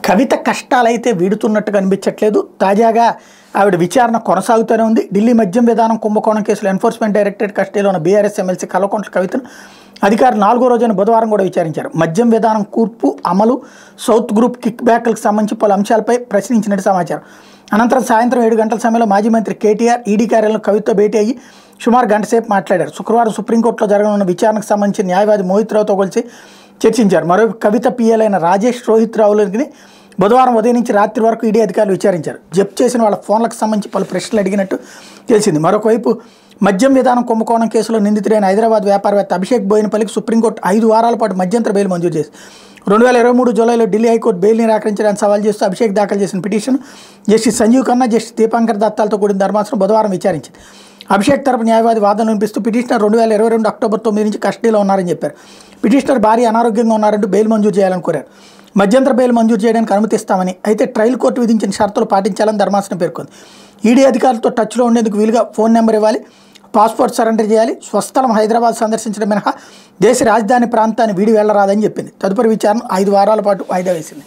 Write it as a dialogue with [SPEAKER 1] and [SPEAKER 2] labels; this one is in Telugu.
[SPEAKER 1] కవిత కష్టాలైతే వీడుతున్నట్టు కనిపించట్లేదు. తాజాగా ఆవిడ విచారణ కొనసాగుతూనే ఉంది. ఢిల్లీ మద్యం విధానం కుంభకోణం కేసులో ఎన్ఫోర్స్మెంట్ డైరెక్టరేట్ కస్టడీలో ఉన్న బీఆర్ఎస్ ఎమ్మెల్సీ కల్వకుంట్ల కవితను అధికారులు 4వ రోజున బుధవారం కూడా విచారించారు. మద్యం విధానం కూర్పు, అమలు, సౌత్ గ్రూప్ కిక్ బ్యాక్లకు సంబంధించి పలు అంశాలపై ప్రశ్నించినట్టు సమాచారం. అనంతరం సాయంత్రం 7 గంటల సమయంలో మాజీ మంత్రి కేటీఆర్ ఈడీ కార్యాలయంలో కవితతో భేటీ అయ్యి సుమారు గంట సేపు మాట్లాడారు. శుక్రవారం సుప్రీంకోర్టులో జరగనున్న విచారణకు సంబంధించి న్యాయవాది మోహిత్ రావుతో కలిసి చర్చించారు. మరోవైపు కవిత పిఎలైన రాజేష్ రోహిత్ రావులని బుధవారం ఉదయం నుంచి రాత్రి వరకు ఈడీ అధికారులు విచారించారు. జప్తు చేసిన వాళ్ళ ఫోన్లకు సంబంధించి పలు ప్రశ్నలు అడిగినట్టు తెలిసింది. మరొకవైపు మద్యం విధానం కుంభకోణం కేసులో నిందితుడైన హైదరాబాద్ వ్యాపారవేత్త అభిషేక్ బోయినపల్లికి సుప్రీంకోర్టు 5 వారాల పాటు మధ్యంతర బెయిల్ మంజూరు చేసింది. 2023 జూలైలో ఢిల్లీ హైకోర్టు బెయిల్ నిరాకరించడానికి సవాల్ చేస్తూ అభిషేక్ దాఖలు చేసిన petition justice Sanjiv Khanna, justice Dipankar దత్తాలతో కూడిన ధర్మాసనం బుధవారం విచారించింది. అభిషేక్ తరపు న్యాయవాది వాదనలు వినిపిస్తూ పిటిషనర్ 2022 అక్టోబర్ 9 నుంచి కస్టడీలో ఉన్నారని చెప్పారు. పిటిషనర్ భార్య అనారోగ్యంగా ఉన్నారంటూ బెయిల్ మంజూరు చేయాలని కోరారు. మధ్యంతర బెయిల్ మంజూరు చేయడానికి అనుమతిస్తామని, అయితే ట్రయల్ కోర్టు విధించిన షరతులు పాటించాలని ధర్మాసనం పేర్కొంది. ఈడీ అధికారులతో టచ్లో ఉండేందుకు వీలుగా ఫోన్ నెంబర్ ఇవ్వాలి, పాస్పోర్ట్ సరెండర్ చేయాలి, స్వస్థలం హైదరాబాద్ సందర్శించడం మినహా దేశ రాజధాని ప్రాంతాన్ని వీడి వెళ్లరాదని చెప్పింది. తదుపరి విచారణ 5 వారాల పాటు వాయిదా వేసింది.